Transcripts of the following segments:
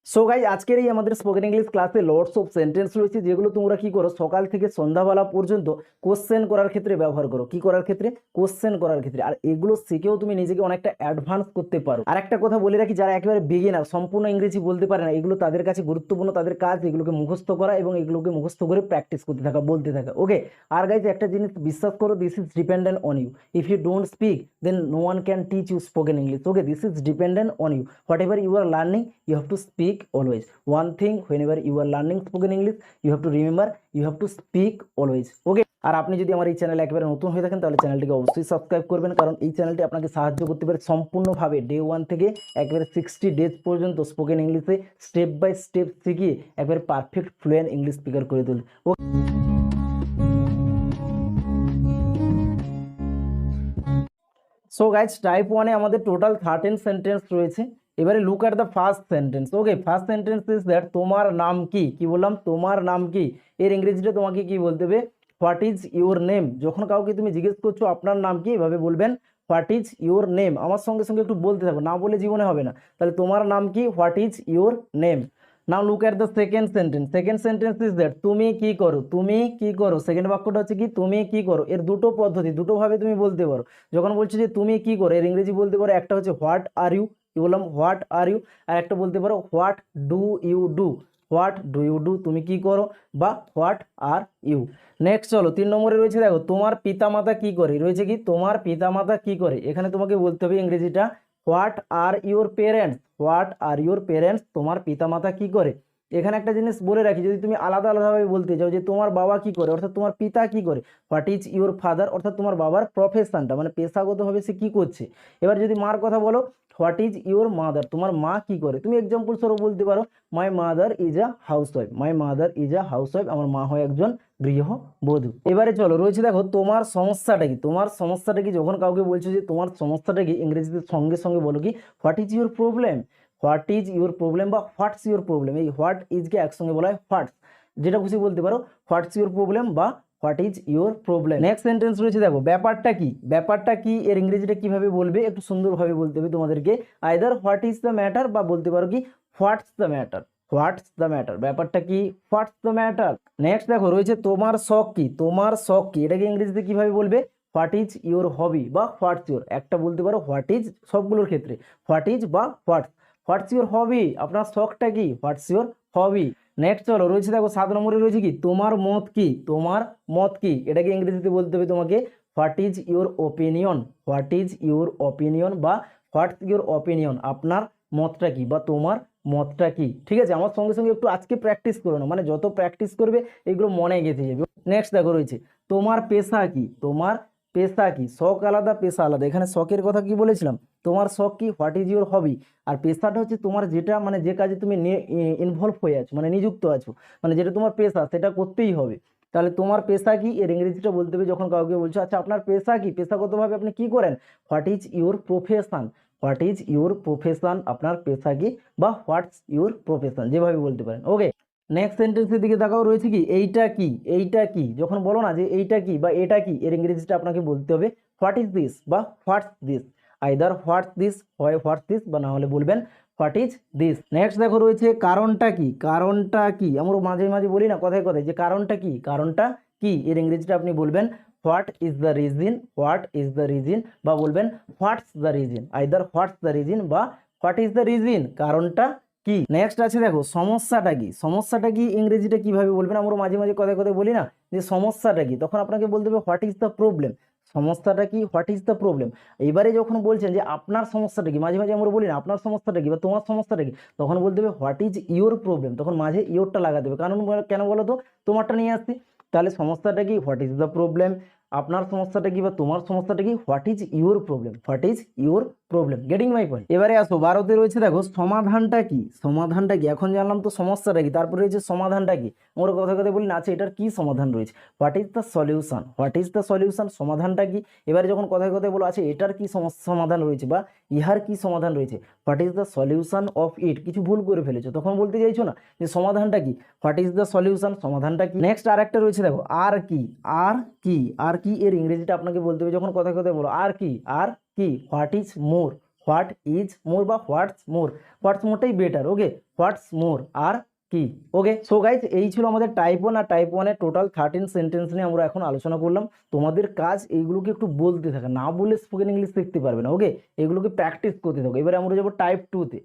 So guys আজকের এই আমাদের স্পোকেন ইংলিশ ক্লাসে লর্ডস অফ সেন্টেন্স রয়েছে, যেগুলো তোমরা কি করো সকাল থেকে সন্ধ্যাবেলা পর্যন্ত কোশ্চেন করার ক্ষেত্রে ব্যবহার করো। কি করার ক্ষেত্রে? কোশ্চেন করার ক্ষেত্রে। আর এগুলো শিখেও তুমি নিজেকে অনেকটা অ্যাডভান্স করতে পারো। আর একটা কথা বলে রাখি, যারা একেবারে বিগিনার, সম্পূর্ণ ইংরেজি বলতে পারে না, এগুলো তাদের কাছে গুরুত্বপূর্ণ। তাদের কাজ এগুলোকে মুখস্থ করা এবং এগুলোকে মুখস্থ করে প্র্যাকটিস করতে থাকা, বলতে থাকা। ওকে। আর গাইজ একটা জিনিস বিশ্বাস করো, this is dependent on you. If you don't speak then no one can teach you spoken English. Okay, this is dependent on you. Whatever you are learning, you have to speak always. One thing, whenever you are learning spoken English, you have to remember, you have to speak always. Okay. আর আপনি যদি আমার এই চ্যানেলে একেবারে নতুন হয়ে থাকেন তাহলে চ্যানেলটিকে অবশ্যই সাবস্ক্রাইব করবেন, কারণ এই চ্যানেলটি আপনাকে সাহায্য করতে পারে সম্পূর্ণভাবে ডে 1 থেকে একেবারে 60 ডেজ পর্যন্ত স্পোকেন ইংলিশে স্টেপ বাই স্টেপ শিখিয়ে একেবারে পারফেক্ট ফ্লুয়েন্ট ইংলিশ স্পিকার করে তুলতে। সো গাইজ টাইপ 1-এ আমাদের টোটাল 13 সেন্টেন্স রয়েছে। এবারে look at the first sentence. Okay, first sentence is that তোমার নাম কি। কি বললাম? তোমার নাম কি। এর ইংরেজিটা তোমাকে কি বলতে হবে? What is your name. যখন কাউকে তুমি জিজ্ঞেস করছো আপনার নাম কি, এভাবে বলবেন হোয়াট ইজ ইউর নেম। আমার সঙ্গে সঙ্গে একটু বলতে থাকো, না বলে জীবনে হবে না। তাহলে তোমার নাম কি, what is your name. Now look at the second sentence. Second sentence is that তুমি কি করো। তুমি কি করো। সেকেন্ড বাক্যটা হচ্ছে কি, তুমি কি করো। এর দুটো পদ্ধতি, দুটোভাবে তুমি বলতে পারো। যখন বলছো যে তুমি কি করো, এর ইংরেজি বলতে পারো, একটা হচ্ছে হোয়াট আর ইউ। কি বললাম? What are you. আর একটা বলতে পারো what do you do. What do you do, তুমি কি করো, বা হোয়াট আর ইউ। নেক্সট চলো 3 নম্বরে রয়েছে, দেখো তোমার পিতামাতা কি করে। রয়েছে কি, তোমার পিতামাতা কি করে। এখানে তোমাকে বলতে হবে ইংরেজিটা what are your parents. What are your parents, তোমার পিতামাতা কি করে। এখানে একটা জিনিস বলে রাখি, যদি তুমি আলাদা আলাদাভাবে বলতে চাও যে তোমার বাবা কি করে, অর্থাৎ তোমার পিতা কি করে, হোয়াট ইজ ইউর ফাদার, অর্থাৎ তোমার বাবার প্রফেশনটা মানে পেশাগতভাবে সে কি করছে। এবার যদি মার কথা বলো, হোয়াট ইজ ইউর মাদার, তোমার মা কি করে। তুমি এক্সাম্পল স্বরূপ বলতে পারো my mother is a house wife. My mother is a house wife, আমার মা হয় একজন গৃহবধূ। এবারে চলো রয়েছে, দেখো তোমার সমস্যাটা কি। তোমার সমস্যাটা কি, যখন কাউকে বলছো যে তোমার সমস্যাটা কি, ইংরেজিতে সঙ্গে সঙ্গে বলো কি, what is your problem. What is your problem বা হোয়াটস ইউর প্রবলেম। এই হোয়াট ইজকে একসঙ্গে বলা হয় হোয়াটস। যেটা খুশি বলতে পারো, হোয়াটস ইউর প্রবলেম বা what is your problem. Next sentence রয়েছে, দেখো ব্যাপারটা কি। ব্যাপারটা কি এর ইংরেজিটা কিভাবে বলবে, একটু সুন্দরভাবে বলতে হবে তোমাদেরকে। Either what is the matter বা বলতে পারো কি what's the matter. What's the matter, ব্যাপারটা কি, হোয়াটস দ্য ম্যাটার। নেক্সট দেখো রয়েছে তোমার শখ কি। তোমার শখ কি, এটাকে ইংরেজিতে কিভাবে বলবে, হোয়াট ইজ ইউর হবি বা হোয়াটস ইউর। একটা বলতে পারো হোয়াট ইজ, সবগুলোর ক্ষেত্রে হোয়াট ইজ বা হোয়াটস। হোয়াটস ইউর হবি, আপনার শখটা কি, হোয়াটস ইউর হবি। নেক্সট চলো রয়েছে, দেখো 7 নম্বরে রয়েছে কি, তোমার মত কি। তোমার মত কি, এটাকে ইংরেজিতে বলতে হবে তোমাকে what is your opinion. What is your opinion বা হোয়াটস ইউর ওপিনিয়ন, আপনার মতটা কি বা তোমার মতটা কি। ঠিক আছে, আমার সঙ্গে সঙ্গে একটু আজকে প্র্যাকটিস করো না, মানে যত প্র্যাকটিস করবে এগুলো মনে গেঁথে যাবে। নেক্সট দেখো রয়েছে তোমার পেশা কি। তোমার পেশা কি, শখ আলাদা পেশা আলাদা। এখানে শখের কথা কি বলেছিলাম, তোমার শখ কি, হোয়াট ইজ ইউর হবি। আর পেশাটা হচ্ছে তোমার যেটা মানে যে কাজে তুমি ইনভলভ হয়ে আছো, মানে নিযুক্ত আছো, মানে যেটা তোমার পেশা সেটা করতেই হবে। তাহলে তোমার পেশা কি, এর ইংরেজিটা বলতে হবে যখন কাউকে বলছো আচ্ছা আপনার পেশা কি, পেশাগতভাবে আপনি কি করেন, what is your profession. What is your profession, আপনার পেশা কি বা হোয়াটস ইউর প্রফেশন, যেভাবে বলতে পারেন। ওকে। নেক্সট সেন্টেন্সের দিকে তাকাও, রয়েছে কি এইটা কি। এইটা কি, যখন বলো না যে এইটা কি বা এটা কি, এর ইংরেজিটা আপনাকে বলতে হবে হোয়াট ইজ দিস বা what's this. Either what's this হয় হোয়াটস দিস, বা না হলে বলবেন হোয়াট ইজ দিস। নেক্সট দেখো রয়েছে কারণটা কি। কারণটা কি, আমরা মাঝে মাঝে বলি না কথায় কথায় যে কারণটা কি, কারণটা কি, এর ইংরেজিটা আপনি বলবেন what is the reason. What is the reason বা বলবেন what's the reason. Either what's the reason বা হোয়াট ইজ দ্য রিজন, কারণটা কি। নেক্সট আছে দেখো সমস্যাটা কি। সমস্যাটা কি ইংরেজিটা কিভাবে বলবেন, আমরা মাঝে মাঝে কথায় কথায় বলি না যে সমস্যাটা কি, তখন আপনাকে বলতে হবে হোয়াট ইজ দ্য প্রবলেম। সমস্যাটা কি, হোয়াট ইজ দ্য প্রবলেম। এবারে যখন বলছেন যে আপনার সমস্যাটা কি, মাঝে মাঝে আমরা বলি না আপনার সমস্যাটা কি বা তোমার সমস্যাটা কি, তখন বলতে হবে হোয়াট ইজ ইউর প্রবলেম। তখন মাঝে ইউরটা লাগাতে হবে, কারণ কেন বলো তো, তোমারটা নিয়ে আসছি। তাহলে সমস্যাটা কি, হোয়াট ইজ দ্য প্রবলেম। আপনার সমস্যাটা কি বা তোমার সমস্যাটা কি, what is your problem. What is your problem. Getting my point. এবারে আসো 12তে রয়েছে, দেখো সমাধানটা কি। সমাধানটা কি, এখন জানলাম তো সমস্যাটা কি, তারপরে রয়েছে সমাধানটা কি। আমরা কথা কথা বলি না আচ্ছা এটার কি সমাধান রয়েছে, what is the solution. What is the solution, সমাধানটা কি। এবারে যখন কথায় কথায় বলো আছে এটার কি সমাধান রয়েছে বা ইহার কি সমাধান রয়েছে, what is the solution of it. কিছু ভুল করে ফেলেছো তখন বলতে চাইছো না যে সমাধানটা কি, হোয়াট ইজ দ্য সলিউশন, সমাধানটা কি। নেক্সট আর একটা রয়েছে দেখো আর কি। আর কি, আর কি এর ইংরেজিটা আপনাকে বলতে হবে যখন কথায় কথায় বলো আর কি। আর কি, what is more. What is more বা হোয়াটস মোরটাই বেটার। ওকে, হোয়াটস মোর আর কি। ওকে, সো গাইজ এই ছিল আমাদের টাইপ 1 আর টাইপ 1 এর টোটাল 13 সেন্টেন্স নিয়ে আমরা এখন আলোচনা করলাম। তোমাদের কাজ এইগুলোকে একটু বলতে থাকা, না বললে স্পোকেন ইংলিশ শিখতে পারবে না। ওকে, এগুলোকে প্র্যাকটিস করতে থাকো। এবারে আমরা যাবো টাইপ 2-তে।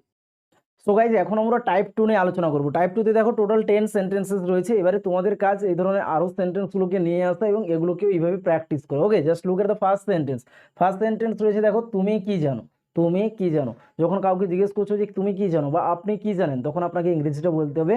সো গাইজ এখন আমরা টাইপ 2 নিয়ে আলোচনা করবো। টাইপ 2-তে দেখো টোটাল 10 সেন্টেন্সেস রয়েছে। এবারে তোমাদের কাজ এই ধরনের আরো সেন্টেন্সগুলোকে নিয়ে আসা এবং এগুলোকেও এইভাবে প্র্যাকটিস করো। Okay, just look at the first sentence. First sentence রয়েছে দেখো, তুমি কি জানো। তুমি কি জানো, যখন কাউকে জিজ্ঞেস করছো যে তুমি কি জানো বা আপনি কি জানেন, তখন আপনাকে ইংরেজিটা বলতে হবে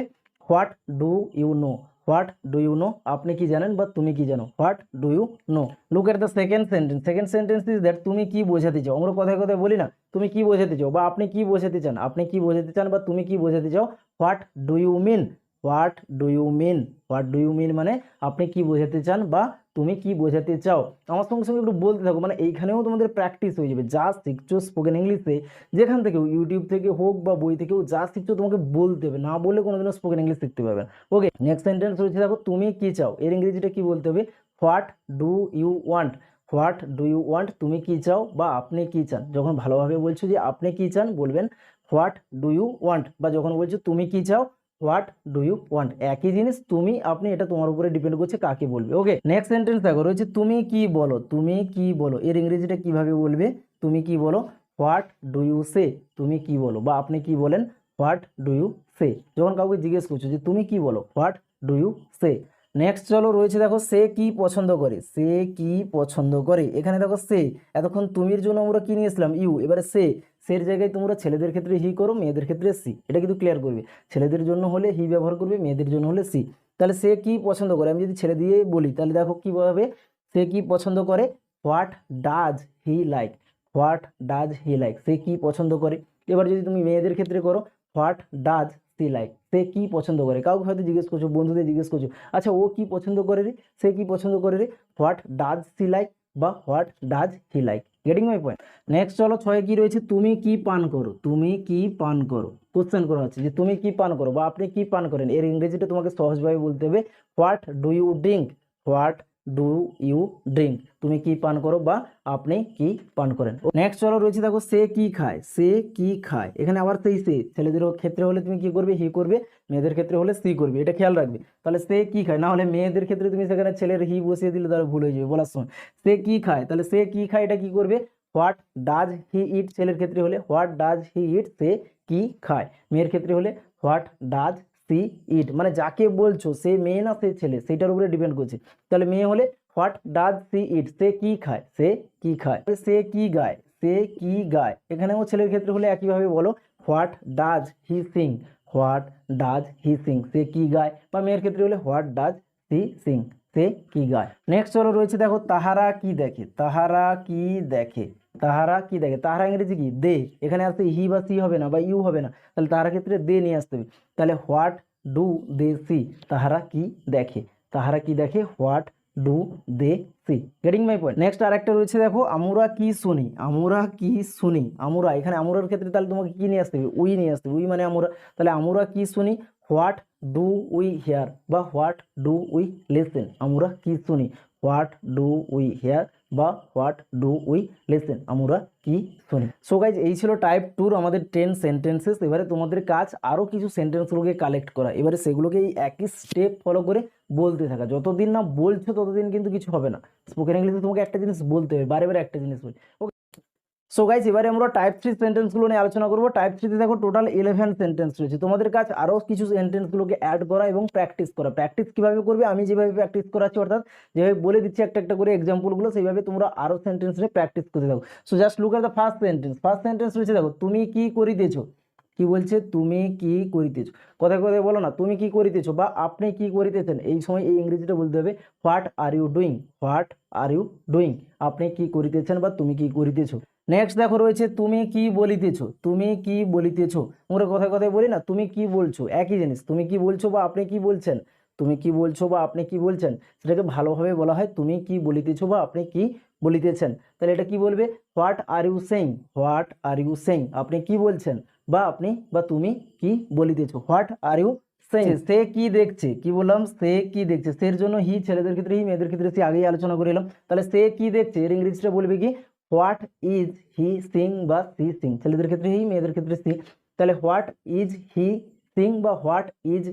what do you know. What do you know, আপনি কি জানেন বা তুমি কি জানো, what do you know. Look at the second sentence. Second sentence is that, তুমি কি বোঝাতে চাও। আমরা কথায় কথায় বলি না, তুমি কি বোঝাতে চাও বা আপনি কি বোঝাতে চান, আপনি কি বোঝাতে চান বা তুমি কি বোঝাতে চাও, what do you mean. What do you mean, what do you mean মানে আপনি কি বোঝাতে চান বা তুমি কি বোঝাতে চাও। আমার সঙ্গে সঙ্গে একটু বলতে থাকো, মানে এইখানেও তোমাদের প্র্যাকটিস হয়ে যাবে। যা শিখছো স্পোকেন ইংলিশে, যেখান থেকেও, ইউটিউব থেকে হোক বা বই থেকেও, যা শিখছো তোমাকে বলতে হবে, না বললে কোনোদিনও স্পোকেন ইংলিশ শিখতে পারবে না। ওকে, নেক্সট সেন্টেন্স রয়েছে দেখো, তুমি কি চাও। এর ইংরেজিটা কি বলতে হবে, what do you want. What do you want, তুমি কি চাও বা আপনি কি চান। যখন ভালোভাবে বলছো যে আপনি কি চান, বলবেন হোয়াট ডু ইউ ওয়ান্ট, বা যখন বলছো তুমি কি চাও, হোয়াট ডু ইউ ওয়ান্ট। একই জিনিস, তুমি আপনি, এটা তোমার উপরে ডিপেন্ড করছে কাকে বলবে। ওকে, নেক্সট সেন্টেন্স দেখো রয়েছে, তুমি কি বলো। তুমি কি বলো, এর ইংরেজিটা কিভাবে বলবে, তুমি কি বলো, হোয়াট ডু ইউ সে। তুমি কি বলো বা আপনি কি বলেন, হোয়াট ডু ইউ সে। যখন কাউকে জিজ্ঞেস করছো যে তুমি কি বলো, what do you say. Next চলো রয়েছে দেখো, সে কি পছন্দ করে। সে কি পছন্দ করে, এখানে দেখো সে, এতক্ষণ তুমির জন্য আমরা কি নিয়েছিলাম, ইউ। এবারে সের জায়গায় তোমরা ছেলেদের ক্ষেত্রে হি করো, মেয়েদের ক্ষেত্রে সি। এটা কিন্তু ক্লিয়ার করবে, ছেলেদের জন্য হলে হি ব্যবহার করবে, মেয়েদের জন্য হলে সি। তাহলে সে কি পছন্দ করে, আমি যদি ছেলে দিয়ে বলি তাহলে দেখো কিভাবে, সে কি পছন্দ করে, what does he like. What does he like, সে কি পছন্দ করে। এবার যদি তুমি মেয়েদের ক্ষেত্রে করো, হোয়াট ডাজ সি লাইক, সে কি পছন্দ করে। কাউকে হয়তো জিজ্ঞেস করছো, বন্ধুদের জিজ্ঞেস করছো, আচ্ছা ও কি পছন্দ করে রে, সে কি পছন্দ করে রে, হোয়াট ডাজ সি লাইক বা what does he like. Getting my point. Next চলো 6 কি রয়েছে, তুমি কি পান করো। তুমি কি পান করো, কোশ্চেন করা হচ্ছে যে তুমি কি পান করো বা আপনি কি পান করেন। এর ইংরেজিটা তোমাকে সহজভাবে বলতে হবে, what do you drink. What do you drink, তুমি কি পান করো বা আপনি কি পান করেন। নেক্সট চলো রয়েছে দেখো, সে কি খায়। সে কি খায়, এখানে আবার সেই সে, ছেলেদের ক্ষেত্রে হলে তুমি কি করবে, হি করবে, মেয়েদের ক্ষেত্রে হলে সি করবে, এটা খেয়াল রাখবে। তাহলে সে কি খায়, না হলে মেয়েদের ক্ষেত্রে তুমি সেখানে ছেলের হি বসিয়ে দিলে তারা ভুল হয়ে যাবে বলার সময়। সে কি খায়, তাহলে সে কি খায় এটা কি করবে, হোয়াট ডাজ হি ইট। ছেলের ক্ষেত্রে হলে হোয়াট ডাজ হি ইট, সে কি খায়। মেয়ের ক্ষেত্রে হলে হোয়াট ডাজ সি ইট, মানে যাকে বলছো সে মেয়ে না সে ছেলে, সেটার উপরে ডিপেন্ড করছে। তাহলে মেয়ে হলে হোয়াট ডাজ সি ইট, সে কি খায়, সে কি খায়। সে কি গায়, সে কি গায়, এখানেও ছেলের ক্ষেত্রে হলে একইভাবে বলো, what does he sing. What does he sing, সে কি গায়। বা মেয়ের ক্ষেত্রে হলে হোয়াট ডাজ সি সিং, সে কি গায়। নেক্সট চলো রয়েছে দেখো, তাহারা কি দেখে। তাহারা কি দেখে, তাহারা কি দেখে, তাহারা ইংরেজি কি, দে। এখানে আসতে হি বা সি হবে না বা ইউ হবে না, তাহলে তাহারা ক্ষেত্রে দে নিয়ে আসতে হবে। তাহলে হোয়াট ডু দে সি, তাহারা কি দেখে। তাহারা কি দেখে, what do they see. Getting my point. Next আরেকটা রয়েছে দেখো, আমরা কি শুনি। আমরা কি শুনি, আমরা, এখানে আমরার ক্ষেত্রে তাহলে তোমাকে কি নিয়ে আসতে হবে, উই নিয়ে আসতে হবে। উই মানে আমরা, তাহলে আমরা কি শুনি, হোয়াট ডু উই হিয়ার বা হোয়াট ডু উই লিসেন। আমরা কি শুনি, হোয়াট ডু উই হিয়ার বা হোয়াট ডু উই লিসেন, আমরা কি শুনি। সো গাইজ এই ছিল টাইপ 2 আমাদের 10 সেন্টেন্সেস। এবারে তোমাদের কাজ আরও কিছু সেন্টেন্সগুলোকে কালেক্ট করা, এবারে সেগুলোকে এই একই স্টেপ ফলো করে বলতে থাকা। যতদিন না বলছো ততদিন কিন্তু কিছু হবে না। স্পোকেন ইংলিশে তোমাকে একটা জিনিস বলতে হবে, বারে বারে একটা জিনিস বলি। সো গাইজ এবারে আমরা টাইপ 3 সেন্টেন্সগুলো নিয়ে আলোচনা করবো। টাইপ 3তে দেখো টোটাল 11 সেন্টেন্স রয়েছে। তোমাদের কাজ আরও কিছু সেন্টেন্সগুলোকে অ্যাড করা এবং প্র্যাকটিস করা। প্র্যাকটিস কীভাবে করবে, আমি যেভাবে প্র্যাকটিস করাচ্ছি, অর্থাৎ যেভাবে বলে দিচ্ছি একটা একটা করে এক্সাম্পলগুলো, সেইভাবে তোমরা আরও সেন্টেন্স নিয়ে প্র্যাকটিস করতে থাকো। So just look at the first sentence. First sentence রয়েছে দেখো, তুমি কি করিতেছো। কি বলছে, তুমি কি করিতেছো। কথায় কথায় বলো না, তুমি কি করিতেছো বা আপনি কি করিতেছেন। এই সময় এই ইংরেজিটা বলতে হবে, what are you doing. What are you doing, আপনি কি করিতেছেন বা তুমি কি করিতেছো। নেক্সট দেখো রয়েছে, তুমি কি বলিতেছো। তুমি কি বলিতেছো, আমরা কথায় কথায় বলি না, তুমি কি বলছো, একই জিনিস। তুমি কি বলছো বা আপনি কি বলছেন, তুমি কি বলছো বা আপনি কি বলছেন, সেটাকে ভালোভাবে বলা হয় তুমি কি বলিতেছো বা আপনি কি বলিতেছেন। তাহলে এটা কি বলবে, what are you saying. What are you saying, আপনি কি বলছেন বা আপনি বা তুমি কি বলিতেছো, হোয়াট আর ইউ সেইং। সে কি দেখছে, কি বললাম, সে কি দেখছে। সের জন্য হি, ছেলেদের ক্ষেত্রে হি, মেয়েদের ক্ষেত্রে সে, আগেই আলোচনা করে এলাম। তাহলে সে কি দেখছে, এর ইংরেজিটা বলবে কি, হোয়াট ইজ হি সিং বা সি সিং, ছেলেদের ক্ষেত্রে হি, মেয়েদের ক্ষেত্রে সি। তাহলে হোয়াট ইজ হি সিং বা হোয়াট ইজ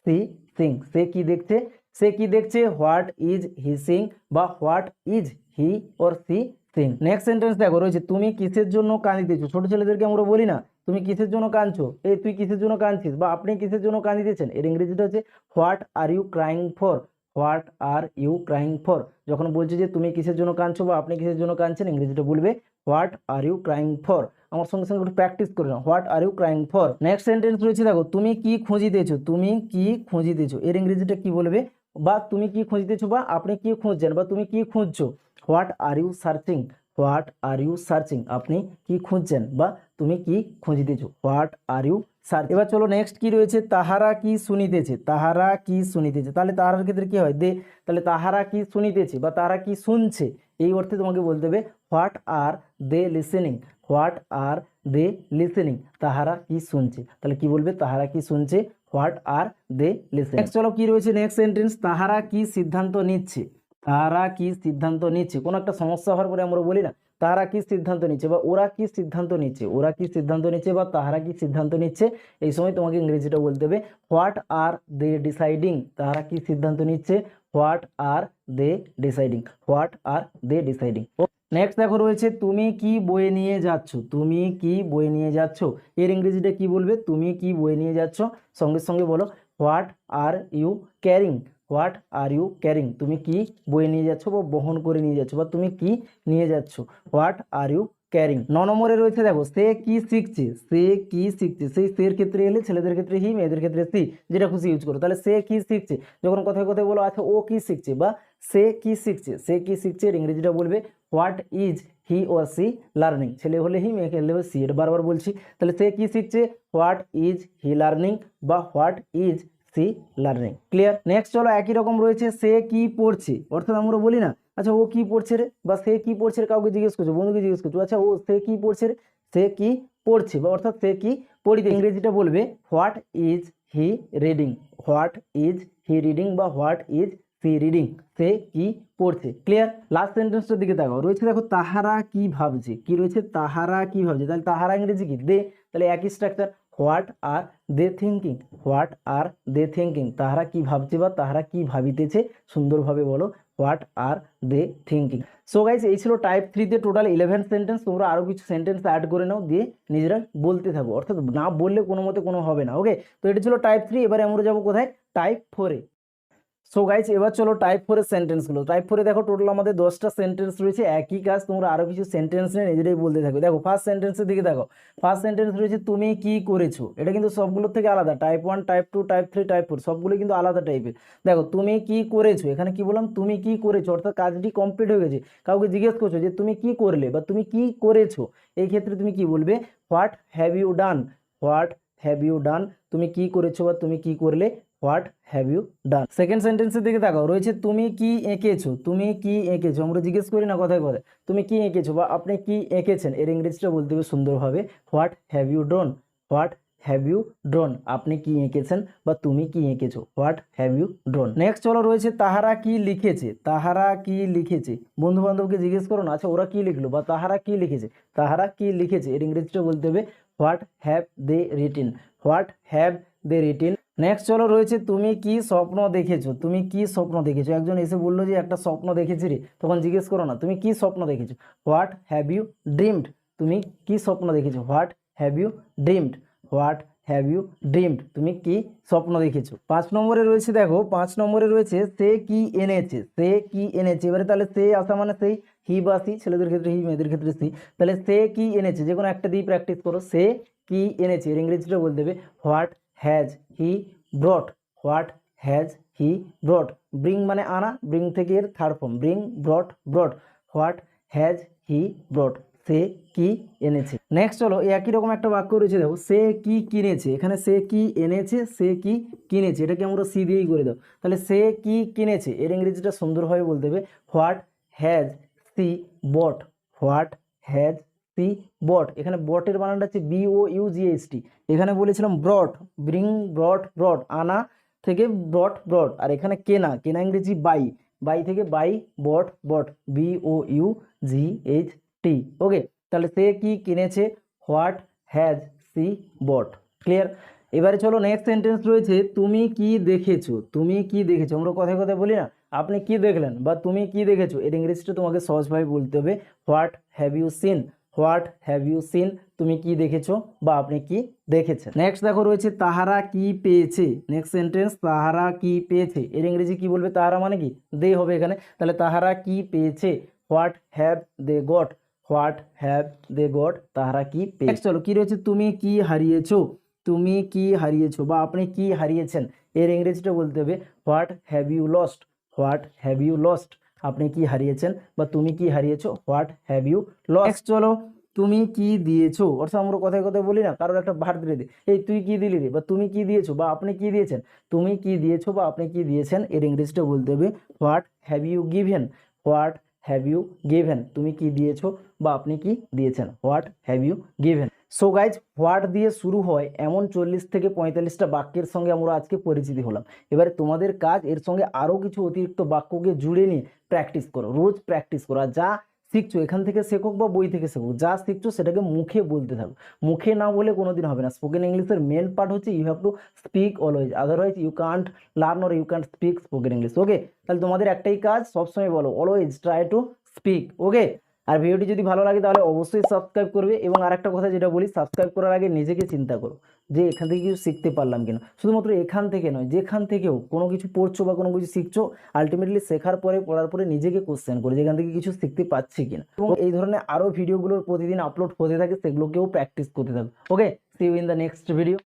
সি সিং, সে কি দেখছে, সে কি দেখছে, হোয়াট ইজ হি সিং বা what is he or she sing. Next sentence দেখো রয়েছে, তুমি কিসের জন্য কাঁদিতেছো। ছোট ছেলেদেরকে আমরা বলি না তুমি কিসের জন্য কাঁদছো, এই তুই কিসের জন্য কাঁদছিস বা আপনি কিসের জন্য কাঁদিতেছেন, এর ইংরেজিটা হচ্ছে what are you crying for, what are you crying for. যখন বলছে যে তুমি কিসের জন্য কাঁদছো বা আপনি কিসের জন্য কাঁদছেন, ইংরেজিটা বলবে what are you crying for. আমার সঙ্গে সঙ্গে একটু প্র্যাকটিস করে নাও, what are you crying for. Next sentence রয়েছে দেখো, তুমি কি খুঁজিতেছো, তুমি কি খুঁজিতেছো, এর ইংরেজিটা কি বলবে, বা তুমি কি খুঁজতেছো বা আপনি কি খুঁজছেন বা তুমি কি খুঁজছো, what are you searching, what are you searching, আপনি কি খুঁজছেন বা তুমি কি খুঁজতেছো, হোয়াট আর ইউ সার্চ। এবার চলো নেক্সট কি রয়েছে, তাহারা কি শুনিতেছে, তাহারা কি শুনিতেছে। তাহলে তাহারার ক্ষেত্রে কি হয়, দে, তাহলে তাহারা কি শুনিতেছে বা তারা কি শুনছে, এই অর্থে তোমাকে বলতে হবে what are they listening, what are they listening, তাহারা কি শুনছে। তাহলে কি বলবে, তাহারা কি শুনছে, what are they listening. Next চলো কি রয়েছে, নেক্সট সেন্টেন্স, তাহারা কি সিদ্ধান্ত নিচ্ছে, তারা কি সিদ্ধান্ত নিচ্ছে। কোনো একটা সমস্যা হওয়ার পরে আমরা বলি না তারা কি সিদ্ধান্ত নিচ্ছে বা ওরা কি সিদ্ধান্ত নিচ্ছে, ওরা কি সিদ্ধান্ত নিচ্ছে বা তাহারা কি সিদ্ধান্ত নিচ্ছে। এই সময় তোমাকে ইংরেজিটা বলতে হবে হোয়াট আর দে ডিসাইডিং, তারা কি সিদ্ধান্ত নিচ্ছে, what are they deciding, what are they deciding. Next দেখো রয়েছে, তুমি কি বয়ে নিয়ে যাচ্ছ, তুমি কি বয়ে নিয়ে যাচ্ছ, এর ইংরেজিটা কি বলবে, তুমি কি বয়ে নিয়ে যাচ্ছ। সঙ্গে সঙ্গে বলো what are you carrying, what are you carrying, তুমি কি বয়ে নিয়ে যাচ্ছ বা বহন করে নিয়ে যাচ্ছ বা তুমি কি নিয়ে যাচ্ছ, হোয়াট আর ইউ ক্যারিং। 9 নম্বরে রয়েছে দেখো, সে কি শিখছে, সে কি শিখছে, সেই সের ক্ষেত্রে এলে ছেলেদের ক্ষেত্রে হি, মেয়েদের ক্ষেত্রে সি, যেটা খুশি ইউজ করো। তাহলে সে কি শিখছে, যখন কথায় কথায় বলো আচ্ছা ও কি শিখছে বা সে কি শিখছে, সে কি শিখছে, এর ইংরেজিটা বলবে what is he or she learning, ছেলে হলে হি, মেয়ে হলে সি, এটা বারবার বলছি। তাহলে সে কি শিখছে, হোয়াট ইজ হি লার্নিং বা what is she learning. Clear. Next চলো একই রকম রয়েছে, সে কি পড়ছে, অর্থাৎ আমরা বলি না আচ্ছা ও কি পড়ছে রে বা সে কি পড়ছে রে, কাউকে জিজ্ঞেস করছো, বন্ধুকে জিজ্ঞেস করছো আচ্ছা ও সে কি পড়ছে রে, সে কি পড়ছে বা অর্থাৎ সে কি পড়িতে, ইংরেজিটা বলবে what is he reading, what is he reading বা হোয়াট ইজ সি রিডিং, সে কি পড়ছে। ক্লিয়ার। লাস্ট সেন্টেন্সটার দিকে তাকাও, রয়েছে দেখো তাহারা কি ভাবছে, কি রয়েছে, তাহারা কি ভাবছে। তাহলে তাহারা ইংরেজি কি, দে, তাহলে একই structure, what are they thinking, what are they thinking, তাহারা কি ভাবছে বা তাহারা কি ভাবিতেছে, সুন্দরভাবে বলো what are they thinking. So guys এই ছিল টাইপ 3-তে টোটাল 11 সেন্টেন্স। তোমরা আরও কিছু সেন্টেন্স অ্যাড করে নাও, দিয়ে নিজেরা বলতে থাকো, অর্থাৎ না বললে কোনো মতে কোনো হবে না। ওকে, তো এটা ছিল টাইপ 3। এবারে আমরা যাবো কোথায়, টাইপ 4-এ। সো গাইস এবার চলো টাইপ 4-এর সেন্টেন্সগুলো। টাইপ 4-এ দেখো টোটাল আমাদের 10টা সেন্টেন্স রয়েছে, একই কাজ, তোমরা আরও কিছু সেন্টেন্স নিয়ে নিজেরাই বলতে থাকবে। দেখো ফার্স্ট সেন্টেন্সের দিকে দেখো, ফার্স্ট সেন্টেন্স রয়েছে তুমি কি করেছো, এটা কিন্তু সবগুলোর থেকে আলাদা, টাইপ 1, টাইপ 2, টাইপ 3, টাইপ 4 সবগুলো কিন্তু আলাদা টাইপের। দেখো তুমি কি করেছো, এখানে কি বললাম, তুমি কি করেছো, অর্থাৎ কাজটি কমপ্লিট হয়ে গেছে। কাউকে জিজ্ঞেস করছো যে তুমি কি করলে বা তুমি কি করেছো, এই ক্ষেত্রে তুমি কি বলবে, what have you done, what have you done, তুমি কি করেছো বা তুমি কি করলে, what have you done. Second সেন্টেন্সের দিকে তাকাও, রয়েছে তুমি কি এঁকেছো, তুমি কি এঁকেছো, আমরা জিজ্ঞেস করি না কথায় কথায় তুমি কি এঁকেছো বা আপনি কি এঁকেছেন, এর ইংরেজিটা বলতে হবে সুন্দরভাবে what have you drawn, what have you drawn, আপনি কি এঁকেছেন বা তুমি কি এঁকেছো, what have you drawn. Next চলো রয়েছে তাহারা কি লিখেছে, তাহারা কি লিখেছে, বন্ধু বান্ধবকে জিজ্ঞেস করো না আচ্ছা ওরা কি লিখলো বা তাহারা কি লিখেছে, তাহারা কি লিখেছে, এর ইংরেজিটা বলতে হবে what have they written, what have they written. Next চলো রয়েছে তুমি কি স্বপ্ন দেখেছো, তুমি কি স্বপ্ন দেখেছো, একজন এসে বললো যে একটা স্বপ্ন দেখেছি রে, তখন জিজ্ঞেস করো না তুমি কি স্বপ্ন দেখেছো, হোয়াট হ্যাভ ইউ ড্রিমড, তুমি কি স্বপ্ন দেখেছো, what have you dreamed, what have you dreamed, তুমি কি স্বপ্ন দেখেছো। 5 নম্বরে রয়েছে দেখো, 5 নম্বরে রয়েছে সে কি এনেছে, সে কি এনেছে। এবারে তাহলে সে আসা মানে সেই হি বা সি, ছেলেদের ক্ষেত্রে হি, মেয়েদের ক্ষেত্রে সি। তাহলে সে কি এনেছে, যে কোনো একটা দিয়ে প্র্যাকটিস করো, সে কি এনেছে, এর ইংরেজিটা বলতে হবে what has he brought, what has he brought, bring মানে আনা, ব্রিং থেকে এর third form bring, brought, brought, what has he brought, সে কি এনেছে। নেক্সট চলো একই রকম একটা বাক্য রয়েছে দেখো, সে কি কিনেছে, এখানে সে কি এনেছে, সে কি কিনেছে, এটাকে আমরা সি দিয়েই করে দাও। তাহলে সে কি কিনেছে, এর ইংরেজিটা সুন্দরভাবে বলতে হবে what has she bought, what has she bought, এখানে বটের বানানটা হচ্ছে BOUGHT, এখানে বলেছিলাম ব্রট, ব্রিং, ব্রট, ব্রট, আনা থেকে ব্রট, ব্রট, আর এখানে কেনা, কেনা ইংরেজি বাই, বাই থেকে বাই, বট, বট, BOUGHT, টি। ওকে, তাহলে সে কি কিনেছে, what has she bought. Clear. এবারে চলো নেক্সট সেন্টেন্স রয়েছে তুমি কি দেখেছো, তুমি কি দেখেছো। আমরা কথায় কথায় বলি না আপনি কি দেখলেন বা তুমি কি দেখেছো, এর ইংরেজিটা তোমাকে সহজভাবে বলতে হবে what have you seen, what have you seen, তুমি কি দেখেছো বা আপনি কি দেখেছেন। নেক্সট দেখো রয়েছে তাহারা কি পেয়েছে। নেক্সট সেন্টেন্স তাহারা কি পেয়েছে, এর ইংরেজি কি বলবে, তাহারা মানে কি দে হবে এখানে, তাহলে তাহারা কি পেয়েছে, what have they got, what have they got, তাহারা কি পেয়েছে। নেক্সট চলো কি রয়েছে তুমি কি হারিয়েছো, তুমি কি হারিয়েছো বা আপনি কি হারিয়েছেন, এর ইংরেজিটা বলতে হবে what have you lost, what have you lost, আপনি কি হারিয়েছেন বা তুমি কি হারিয়েছো, what have you lost. Next চলো তুমি কি দিয়েছো, অর্থাৎ আমরা কথায় কথায় বলি না কারোর একটা ভার দিলে দে, এই তুই কি দিলি রে বা তুমি কি দিয়েছো বা আপনি কি দিয়েছেন, তুমি কি দিয়েছো বা আপনি কি দিয়েছেন, এর ইংরেজিটা বলতে হবে what have you given, what have you given, তুমি কি দিয়েছো বা আপনি কি দিয়েছেন, what have you given. So guys what দিয়ে শুরু হয় এমন 40 থেকে 45টা বাক্যের সঙ্গে আমরা আজকে পরিচিতি হলাম। এবারে তোমাদের কাজ এর সঙ্গে আরও কিছু অতিরিক্ত বাক্যকে জুড়ে নিয়ে প্র্যাকটিস করো, রোজ প্র্যাকটিস করো। আর যা শিখছো এখান থেকে শেখো বা বই থেকে শেখো, যা শিখছো সেটাকে মুখে বলতে থাকো, মুখে না বলে কোনোদিন হবে না। স্পোকেন ইংলিশের মেন পার্ট হচ্ছে you have to speak always, otherwise you can't learn or you can't speak spoken English. Okay, তাহলে তোমাদের একটাই কাজ, সবসময় বলো always try to speak. Okay, আর ভিডিওটি যদি ভালো লাগে তাহলে অবশ্যই সাবস্ক্রাইব করবে। এবং আরেকটা কথা যেটা বলি, সাবস্ক্রাইব করার আগে নিজেকে চিন্তা করো যে এখান থেকে কিছু শিখতে পারলাম কিনা। শুধুমাত্র এখান থেকে নয়, যেখান থেকেও কোনো কিছু পড়ছো বা কোনো কিছু শিখছো, আলটিমেটলি শেখার পরে পড়ার পরে নিজেকে কোশ্চেন করো যে এখান থেকে কিছু শিখতে পাচ্ছি কিনা। এবং এই ধরনের আরও ভিডিওগুলোর প্রতিদিন আপলোড হতে থাকে, সেগুলোকেও প্র্যাকটিস করতে থাকো। Okay, see you in the next video.